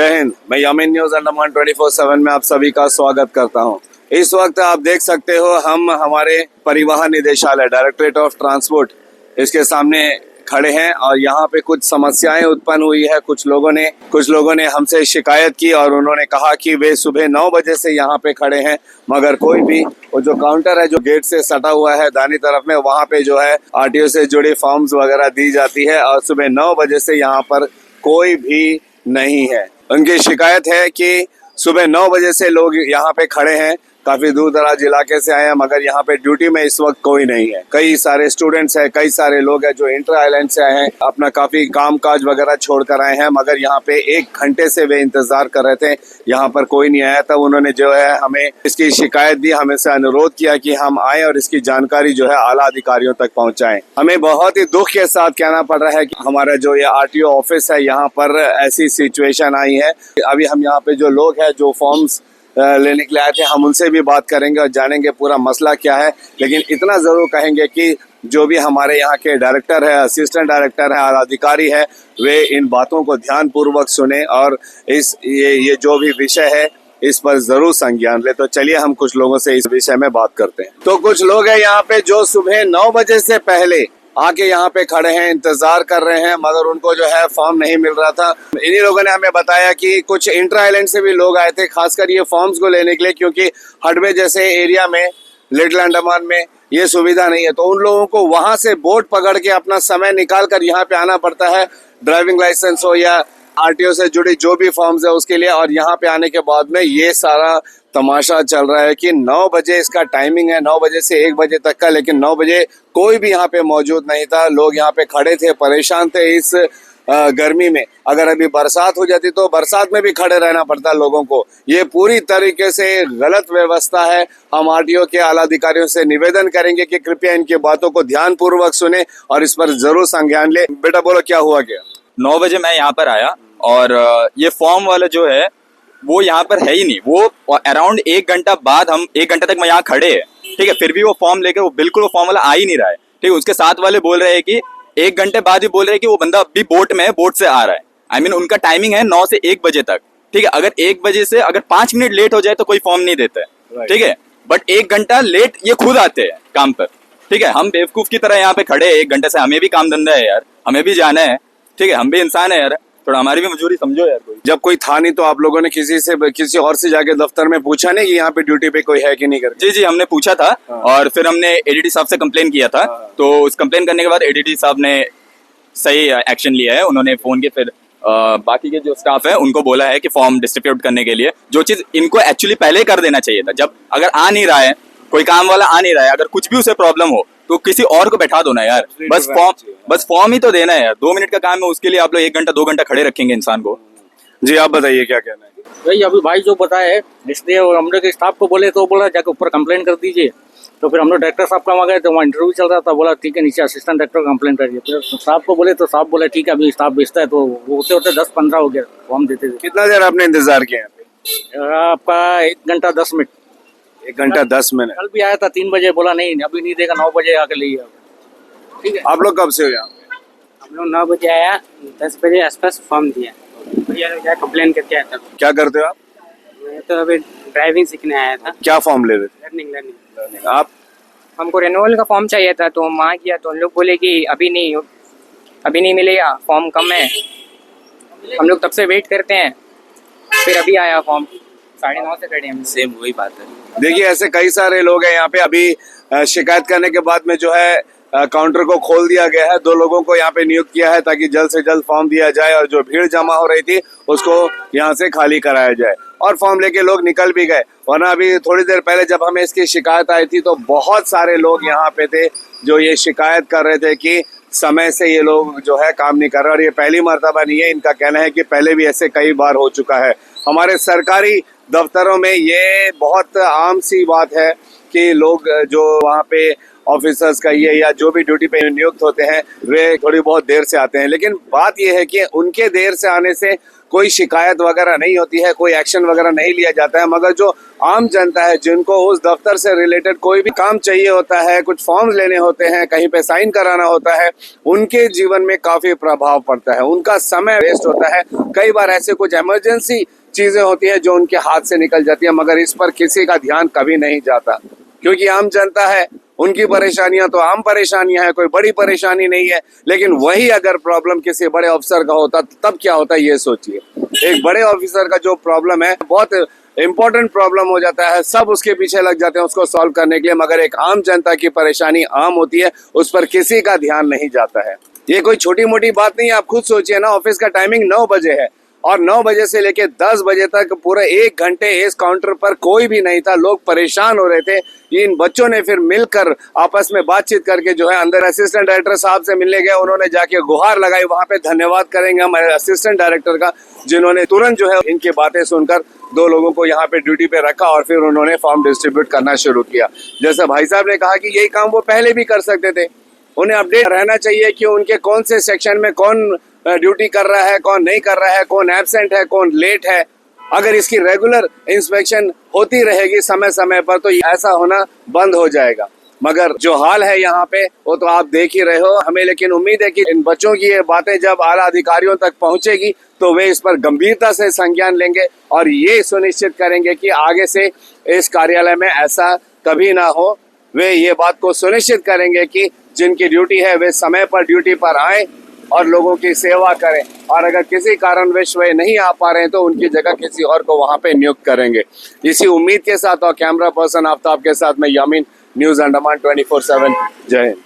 जय हिंद। मैं यामिन न्यूज अंडमान 24/7 में आप सभी का स्वागत करता हूं। इस वक्त आप देख सकते हो हम हमारे परिवहन निदेशालय डायरेक्टरेट ऑफ ट्रांसपोर्ट इसके सामने खड़े हैं और यहाँ पे कुछ समस्याएं उत्पन्न हुई है। कुछ लोगों ने हमसे शिकायत की और उन्होंने कहा कि वे सुबह 9 बजे से यहाँ पे खड़े हैं, मगर कोई भी वो जो काउंटर है जो गेट से सटा हुआ है दानी तरफ में, वहाँ पे जो है आरटीओ से जुड़ी फॉर्म्स वगैरह दी जाती है और सुबह 9 बजे से यहाँ पर कोई भी नहीं है। उनकी शिकायत है कि सुबह 9 बजे से लोग यहाँ पे खड़े हैं, काफी दूर दराज इलाके से आए हैं, मगर यहाँ पे ड्यूटी में इस वक्त कोई नहीं है। कई सारे स्टूडेंट्स हैं, कई सारे लोग हैं जो इंटर आइलैंड से आए हैं, अपना काफी काम काज वगैरह छोड़ कर आए हैं, मगर यहाँ पे 1 घंटे से वे इंतजार कर रहे थे, यहाँ पर कोई नहीं आया। तब उन्होंने जो है हमें इसकी शिकायत दी, हमें से अनुरोध किया कि हम आए और इसकी जानकारी जो है आला अधिकारियों तक पहुँचाएं। हमें बहुत ही दुख के साथ कहना पड़ रहा है कि हमारा जो ये आरटीओ ऑफिस है यहाँ पर ऐसी सिचुएशन आई है। अभी हम यहाँ पे जो लोग हैं जो फॉर्म्स लेने के लिए आए थे, हम उनसे भी बात करेंगे और जानेंगे पूरा मसला क्या है। लेकिन इतना जरूर कहेंगे कि जो भी हमारे यहाँ के डायरेक्टर है, असिस्टेंट डायरेक्टर है और अधिकारी है, वे इन बातों को ध्यान पूर्वक सुने और ये जो भी विषय है इस पर जरूर संज्ञान ले। तो चलिए हम कुछ लोगों से इस विषय में बात करते हैं। तो कुछ लोग हैं यहाँ पे जो सुबह 9 बजे से पहले आके यहाँ पे खड़े हैं, इंतजार कर रहे हैं, मगर उनको जो है फॉर्म नहीं मिल रहा था। इन्हीं लोगों ने हमें बताया कि कुछ इंटर आइलैंड से भी लोग आए थे, खासकर ये फॉर्म्स को लेने के लिए, क्योंकि हडवे जैसे एरिया में, लिटिल अंडमान में ये सुविधा नहीं है। तो उन लोगों को वहां से बोट पकड़ के अपना समय निकाल कर यहाँ पे आना पड़ता है, ड्राइविंग लाइसेंस हो या आरटीओ से जुड़ी जो भी फॉर्म्स है उसके लिए। और यहाँ पे आने के बाद में ये सारा तमाशा चल रहा है कि 9 बजे इसका टाइमिंग है, 9 बजे से 1 बजे तक का, लेकिन 9 बजे कोई भी यहाँ पे मौजूद नहीं था। लोग यहाँ पे खड़े थे, परेशान थे इस गर्मी में। अगर अभी बरसात हो जाती तो बरसात में भी खड़े रहना पड़ता लोगों को। ये पूरी तरीके से गलत व्यवस्था है। हम आरटीओ के आला अधिकारियों से निवेदन करेंगे कि कृपया इनकी बातों को ध्यान पूर्वक सुने और इस पर जरूर संज्ञान ले। बेटा बोलो क्या हुआ क्या? 9 बजे मैं यहाँ पर आया और ये फॉर्म वाला जो है वो यहाँ पर है ही नहीं। वो अराउंड 1 घंटा बाद, हम 1 घंटे तक मैं यहाँ खड़े हैं, ठीक है, फिर भी वो फॉर्म लेकर वो फॉर्म वाला आ ही नहीं रहा है, ठीक है। उसके साथ वाले बोल रहे हैं कि 1 घंटे बाद भी बोल रहे हैं कि वो बंदा अभी बोट में है, बोट से आ रहा है। उनका टाइमिंग है 9 से 1 बजे तक, ठीक है। अगर 1 बजे से अगर 5 मिनट लेट हो जाए तो कोई फॉर्म नहीं देता है, ठीक है। बट 1 घंटा लेट ये खुद आते हैं काम पर, ठीक है। हम बेवकूफ की तरह यहाँ पे खड़े हैं 1 घंटे से। हमें भी काम धंधा है यार, हमें भी जाना है, ठीक है, हम भी इंसान है यार, थोड़ा हमारी भी मजदूरी समझो यार। कोई जब कोई था नहीं तो आप लोगों ने किसी और से जाके दफ्तर में पूछा नहीं कि यहाँ पे ड्यूटी पे कोई है कि नहीं करके? जी हमने पूछा था। और फिर हमने एडीटी साहब से कंप्लेन किया था। तो उस कंप्लेन करने के बाद एडीटी साहब ने सही एक्शन लिया है। उन्होंने फोन के फिर बाकी के जो स्टाफ है उनको बोला है कि फॉर्म डिस्ट्रीब्यूट करने के लिए, जो चीज इनको एक्चुअली पहले कर देना चाहिए था। जब अगर आ नहीं रहा है, कोई काम वाला आ नहीं रहा है, अगर कुछ भी उसे प्रॉब्लम हो तो किसी और को बैठा दो ना यार। बस फॉर्म ही तो देना है यार। 2 मिनट का काम है, उसके लिए आप लोग 1 घंटा 2 घंटा खड़े रखेंगे इंसान को। जी आप बताइए क्या कहना है? भाई अभी भाई जो बताया है, इसलिए हम लोग स्टाफ को बोले तो बोला जाके ऊपर कंप्लेंट कर दीजिए। तो फिर हम लोग डायरेक्टर साहब का वहाँ गए तो वहाँ इंटरव्यू चल रहा था, बोला ठीक है नीचे असिस्टेंट डायरेक्टर कंप्लेंट करिए। फिर साहब को बोले तो साहब बोले ठीक है अभी स्टाफ भेजता है। तो होते होते 10-15 हो गया फॉर्म देते थे। कितना देर आपने इंतजार किया? आपका 1 घंटा 10 मिनट। 1 घंटा 10 मिनट। कल भी आया था 3 बजे, बोला नहीं अभी नहीं देगा, 9 बजे आके ले। ठीक है। आप लोग कब से हो यहाँ? हम लोग 9 बजे आया, 10 बजे आसपास फॉर्म दिया, भैया लोग जाए कंप्लेन करके आया था। क्या करते हो आप? मैं तो अभी ड्राइविंग सीखने आया था। क्या फॉर्म ले रहे थे? लर्निंग। आप? हमको रेनुअल का फॉर्म चाहिए था, तो हम वहाँ गया तो उन लोग बोले कि अभी नहीं मिलेगा, फॉर्म कम है। हम लोग तब से वेट करते हैं, फिर अभी आया फॉर्म। 9:30 से खड़े हैं। सेम वही बात है। देखिए ऐसे कई सारे लोग हैं यहाँ पे। अभी शिकायत करने के बाद में जो है काउंटर को खोल दिया गया है, 2 लोगों को यहाँ पे नियुक्त किया है ताकि जल्द से जल्द फॉर्म दिया जाए और जो भीड़ जमा हो रही थी उसको यहाँ से खाली कराया जाए। और फॉर्म लेके लोग निकल भी गए, वरना अभी थोड़ी देर पहले जब हमें इसकी शिकायत आई थी तो बहुत सारे लोग यहाँ पे थे जो ये शिकायत कर रहे थे कि समय से ये लोग जो है काम नहीं कर रहे। और ये पहली मर्तबा नहीं है, इनका कहना है कि पहले भी ऐसे कई बार हो चुका है। हमारे सरकारी दफ्तरों में ये बहुत आम सी बात है कि लोग जो वहाँ पे ऑफिसर्स कहिए या जो भी ड्यूटी पे नियुक्त होते हैं वे थोड़ी बहुत देर से आते हैं। लेकिन बात यह है कि उनके देर से आने से कोई शिकायत वगैरह नहीं होती है, कोई एक्शन वगैरह नहीं लिया जाता है। मगर जो आम जनता है, जिनको उस दफ्तर से रिलेटेड कोई भी काम चाहिए होता है, कुछ फॉर्म्स लेने होते हैं, कहीं पे साइन कराना होता है, उनके जीवन में काफी प्रभाव पड़ता है, उनका समय वेस्ट होता है। कई बार ऐसे कुछ इमरजेंसी चीजें होती है जो उनके हाथ से निकल जाती है, मगर इस पर किसी का ध्यान कभी नहीं जाता, क्योंकि आम जनता है, उनकी परेशानियां तो आम परेशानियां हैं, कोई बड़ी परेशानी नहीं है। लेकिन वही अगर प्रॉब्लम किसी बड़े ऑफिसर का होता तब क्या होता है, ये सोचिए। एक बड़े ऑफिसर का जो प्रॉब्लम है बहुत इंपॉर्टेंट प्रॉब्लम हो जाता है, सब उसके पीछे लग जाते हैं उसको सॉल्व करने के लिए, मगर एक आम जनता की परेशानी आम होती है, उस पर किसी का ध्यान नहीं जाता है। ये कोई छोटी मोटी बात नहीं है, आप खुद सोचिए ना, ऑफिस का टाइमिंग 9 बजे है और 9 बजे से लेके 10 बजे तक पूरे 1 घंटे इस काउंटर पर कोई भी नहीं था, लोग परेशान हो रहे थे। इन बच्चों ने फिर मिलकर आपस में बातचीत करके जो है अंदर असिस्टेंट डायरेक्टर साहब से मिलने गए, उन्होंने जाके गुहार लगाई। वहां पे धन्यवाद करेंगे हमारे असिस्टेंट डायरेक्टर का, जिन्होंने तुरंत जो है इनकी बातें सुनकर 2 लोगों को यहाँ पे ड्यूटी पे रखा और फिर उन्होंने फॉर्म डिस्ट्रीब्यूट करना शुरू किया। जैसे भाई साहब ने कहा कि यही काम वो पहले भी कर सकते थे, उन्हें अपडेट रहना चाहिए कि उनके कौन से सेक्शन में कौन ड्यूटी कर रहा है, कौन नहीं कर रहा है, कौन एब्सेंट है, कौन लेट है। अगर इसकी रेगुलर इंस्पेक्शन होती रहेगी समय समय पर तो ऐसा होना बंद हो जाएगा। मगर जो हाल है यहाँ पे वो तो आप देख ही रहे हो। हमें लेकिन उम्मीद है कि इन बच्चों की ये बातें जब आला अधिकारियों तक पहुंचेगी तो वे इस पर गंभीरता से संज्ञान लेंगे और ये सुनिश्चित करेंगे कि आगे से इस कार्यालय में ऐसा कभी ना हो। वे ये बात को सुनिश्चित करेंगे कि जिनकी ड्यूटी है वे समय पर ड्यूटी पर आए और लोगों की सेवा करें, और अगर किसी कारणवश वे नहीं आ पा रहे हैं तो उनकी जगह किसी और को वहां पे नियुक्त करेंगे। इसी उम्मीद के साथ और कैमरा पर्सन आफ्ताब के साथ मैं यामीन, न्यूज़ अंडमान 24/7। जय हिंद।